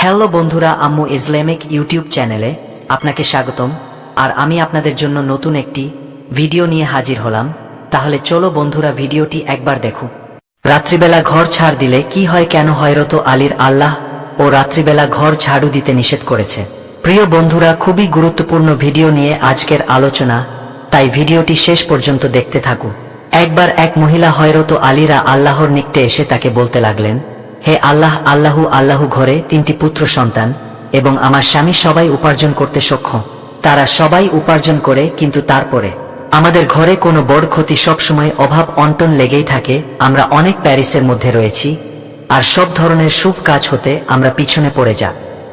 Hello বন্ধুরা, আম্মু Islamic YouTube চ্যানেলে আপনাকে স্বাগতম। আর আমি আপনাদের জন্য নতুন একটি ভিডিও নিয়ে হাজির হলাম। তাহলে চলো বন্ধুরা, ভিডিওটি একবার দেখো। রাত্রিবেলা ঘর ছাড় দিলে কি হয়, কেন হযরত আলীর আল্লাহ ও রাত্রিবেলা ঘর ঝাড়ু দিতে নিষেধ করেছে। প্রিয় বন্ধুরা, খুবই গুরুত্বপূর্ণ ভিডিও নিয়ে আজকের আলোচনা, তাই ভিডিওটি শেষ পর্যন্ত দেখতে থাকুন। একবার এক মহিলা হযরত আলীরা আল্লাহর নিকটে এসে তাকে বলতে লাগলেন, হে আল্লাহ, আল্লাহু ঘরে 3টি পুত্র সন্তান এবং আমার স্বামী সবাই উপার্জন করতে সক্ষম। তারা সবাই উপার্জন করে, কিন্তু তারপরে আমাদের ঘরে কোনো বড় ক্ষতি, সবসময় অভাব অনটন লেগেই থাকে। আমরা অনেক প্যারিসের মধ্যে রয়েছি, আর সব ধরনের শুভ কাজ হতে আমরা পিছনে পড়ে যা।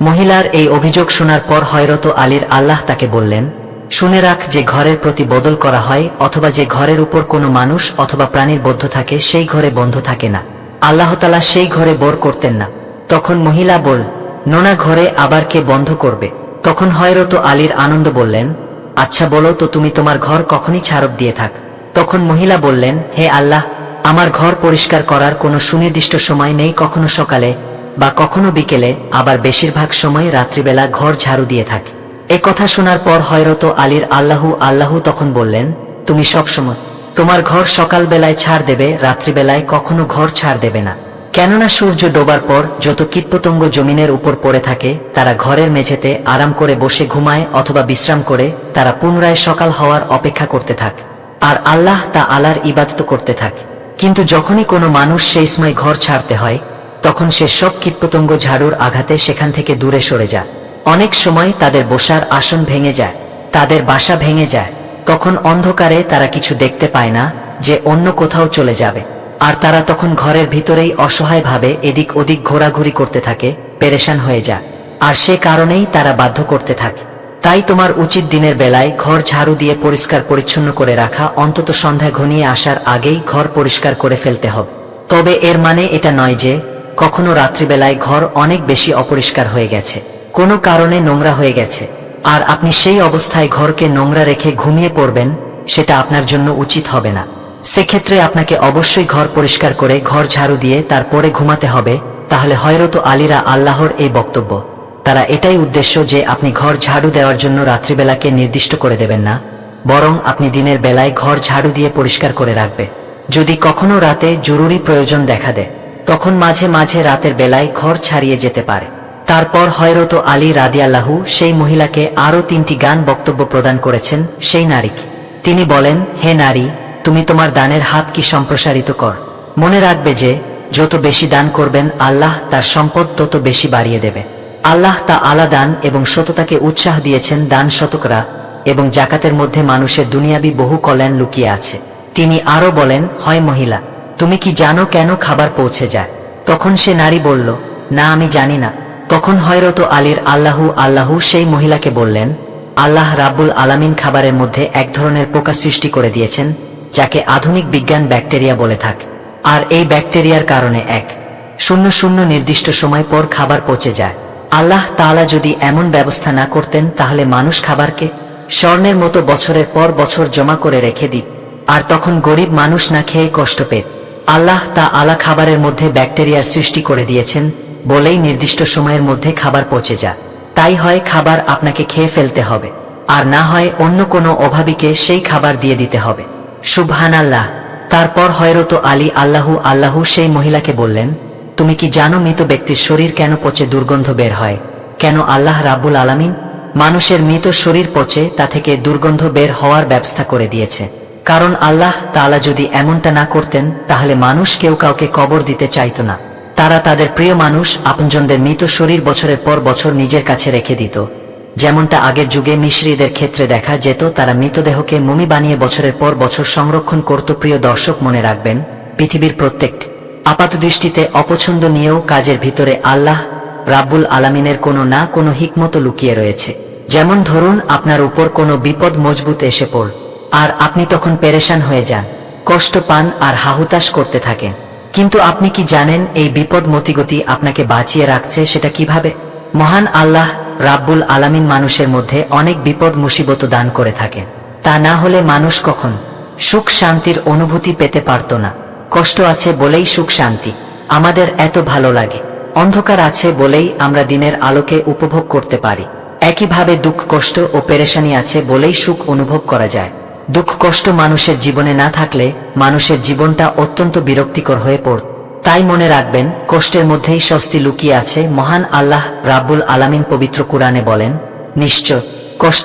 মহিলার এই অভিযোগ শোনার পর হযরত আলীর আল্লাহ তাকে বললেন, শুনে রাখ, যে ঘরের প্রতি বদল করা হয় অথবা যে ঘরের উপর কোনো মানুষ অথবা প্রাণীর বদ্ধ থাকে, সেই ঘরে বন্ধ থাকে না। আল্লাহ তাআলা সেই ঘরে বোর করতেন না। তখন মহিলা বল, নোনা ঘরে আবার কে বন্ধ করবে? তখন হযরত আলীর আনন্দ বললেন, আচ্ছা বলো তো, তুমি তোমার ঘর কখনই ছাড়ব দিয়ে থাক? তখন মহিলা বললেন, হে আল্লাহ, আমার ঘর পরিষ্কার করার কোনো সুনির্দিষ্ট সময় নেই, কখনো সকালে বা কখনো বিকেলে, আবার বেশিরভাগ সময় রাত্রিবেলা ঘর ঝাড়ু দিয়ে থাকি। এ কথা শোনার পর হযরত আলীর আল্লাহু তখন বললেন, তুমি সবসময় তোমার ঘর সকালবেলায় ছাড় দেবে, রাত্রিবেলায় কখনো ঘর ছাড় দেবে না। কেননা সূর্য ডোবার পর যত কীটপতঙ্গ জমিনের উপর পড়ে থাকে, তারা ঘরের মেঝেতে আরাম করে বসে ঘুমায় অথবা বিশ্রাম করে, তারা পুনরায় সকাল হওয়ার অপেক্ষা করতে থাকে, আর আল্লাহ তাআলার ইবাদত করতে থাকে। কিন্তু যখনই কোনো মানুষ সেই সময় ঘর ছাড়তে হয়, তখন সে সব কীটপতঙ্গ ঝাড়ুর আঘাতে সেখান থেকে দূরে সরে যায়। অনেক সময় তাদের বসার আসন ভেঙে যায়, তাদের বাসা ভেঙে যায়। তখন অন্ধকারে তারা কিছু দেখতে পায় না যে অন্য কোথাও চলে যাবে, আর তারা তখন ঘরের ভিতরেই অসহায়ভাবে এদিক ওদিক ঘোরাঘুরি করতে থাকে, পেরেশান হয়ে যায়, আর সে কারণেই তারা বাধ্য করতে থাকে। তাই তোমার উচিত দিনের বেলায় ঘর ঝাড়ু দিয়ে পরিষ্কার পরিচ্ছন্ন করে রাখা, অন্তত সন্ধ্যা ঘনিয়ে আসার আগেই ঘর পরিষ্কার করে ফেলতে হবে। তবে এর মানে এটা নয় যে কখনো রাত্রিবেলায় ঘর অনেক বেশি অপরিষ্কার হয়ে গেছে, কোনো কারণে নোংরা হয়ে গেছে, আর আপনি সেই অবস্থায় ঘরকে নোংরা রেখে ঘুমিয়ে পড়বেন, সেটা আপনার জন্য উচিত হবে না। সেক্ষেত্রে আপনাকে অবশ্যই ঘর পরিষ্কার করে ঘর ঝাড়ু দিয়ে তারপরে ঘুমাতে হবে। তাহলে হযরত আলীরা আল্লাহর এই বক্তব্য, তারা এটাই উদ্দেশ্য যে আপনি ঘর ঝাড়ু দেওয়ার জন্য রাত্রিবেলাকে নির্দিষ্ট করে দেবেন না, বরং আপনি দিনের বেলায় ঘর ঝাড়ু দিয়ে পরিষ্কার করে রাখবে। যদি কখনো রাতে জরুরি প্রয়োজন দেখা দেয়, তখন মাঝে মাঝে রাতের বেলায় ঘর ছাড়িয়ে যেতে পারে। তারপর হযরত আলী রাদিয়াল্লাহু সেই মহিলাকে আরো 3টি গান বক্তব্য প্রদান করেছেন সেই নারীকে। তিনি বলেন, হে নারী, তুমি তোমার দানের হাত কি সম্প্রসারিত কর। মনে রাখবে যে যত বেশি দান করবেন, আল্লাহ তার সম্পদ তত বেশি বাড়িয়ে দেবে। আল্লাহ তাআলা দান এবং সততাকে উৎসাহ দিয়েছেন। দান, শতকরা এবং জাকাতের মধ্যে মানুষের দুনিয়াবি বহু কল্যাণ লুকিয়ে আছে। তিনি আরো বলেন, হয় মহিলা, তুমি কি জানো কেন খাবার পৌঁছে যায়? তখন সে নারী বলল, না, আমি জানি না। তখন হযরত আলীর আল্লাহু সেই মহিলাকে বললেন, আল্লাহ রাব্বুল আলামিন খাবারের মধ্যে এক ধরনের পোকা সৃষ্টি করে দিয়েছেন, যাকে আধুনিক বিজ্ঞান ব্যাকটেরিয়া বলে থাকে। আর এই ব্যাকটেরিয়ার কারণে 100 নির্দিষ্ট সময় পর খাবার পচে যায়। আল্লাহ তাআলা যদি এমন ব্যবস্থা না করতেন, তাহলে মানুষ খাবারকে স্বর্ণের মতো বছরের পর বছর জমা করে রেখে দিত, আর তখন গরিব মানুষ না খেয়ে কষ্ট পেত। আল্লাহ তাআলা খাবারের মধ্যে ব্যাকটেরিয়ার সৃষ্টি করে দিয়েছেন বলেই নির্দিষ্ট সময়ের মধ্যে খাবার পচে যায়। তাই হয় খাবার আপনাকে খেয়ে ফেলতে হবে, আর না হয় অন্য কোনো অভাবীকে সেই খাবার দিয়ে দিতে হবে। সুবহানাল্লাহ। তারপর হযরত আলী আল্লাহু সেই মহিলাকে বললেন, তুমি কি জানো মৃত ব্যক্তির শরীর কেন পচে দুর্গন্ধ বের হয়? কেন আল্লাহ রাব্বুল আলামিন মানুষের মৃত শরীর পচে তা থেকে দুর্গন্ধ বের হওয়ার ব্যবস্থা করে দিয়েছে? কারণ আল্লাহ তাআলা যদি এমনটা না করতেন, তাহলে মানুষ কেউ কাউকে কবর দিতে চাইত না। তারা তাদের প্রিয় মানুষ, আপনজনদের মৃত শরীর বছরের পর বছর নিজের কাছে রেখে দিত, যেমনটা আগের যুগে মিশরীদের ক্ষেত্রে দেখা যেত। তারা মৃতদেহকে মমি বানিয়ে বছরের পর বছর সংরক্ষণ করত। প্রিয় দর্শক, মনে রাখবেন, পৃথিবীর প্রত্যেকটি আপাতদৃষ্টিতে অপছন্দনীয় কাজের ভিতরে আল্লাহ রাব্বুল আলামিনের কোনো না কোনো হিকমত লুকিয়ে রয়েছে। যেমন ধরুন, আপনার উপর কোনো বিপদ মজবুত এসে পড়ল, আর আপনি তখন পেরেশান হয়ে যান, কষ্ট পান আর হাহুতাশ করতে থাকেন। কিন্তু আপনি কি জানেন এই বিপদ মতিগতি আপনাকে বাঁচিয়ে রাখছে সেটা কিভাবে? মহান আল্লাহ রাব্বুল আলামিন মানুষের মধ্যে অনেক বিপদ মুসিবত দান করে থাকেন। তা না হলে মানুষ কখন সুখ শান্তির অনুভূতি পেতে পারত না। কষ্ট আছে বলেই সুখ শান্তি আমাদের এত ভালো লাগে। অন্ধকার আছে বলেই আমরা দিনের আলোকে উপভোগ করতে পারি। একইভাবে দুঃখ কষ্ট ও পেরেশানি আছে বলেই সুখ অনুভব করা যায়। দুঃখ কষ্ট মানুষের জীবনে না থাকলে মানুষের জীবনটা অত্যন্ত বিরক্তিকর হয়ে পড়ত। তাই মনে রাখবেন, কষ্টের মধ্যেই স্বস্তি লুকিয়ে আছে। মহান আল্লাহ রাব্বুল আলামিন পবিত্র কুরআনে বলেন, নিশ্চয় কষ্ট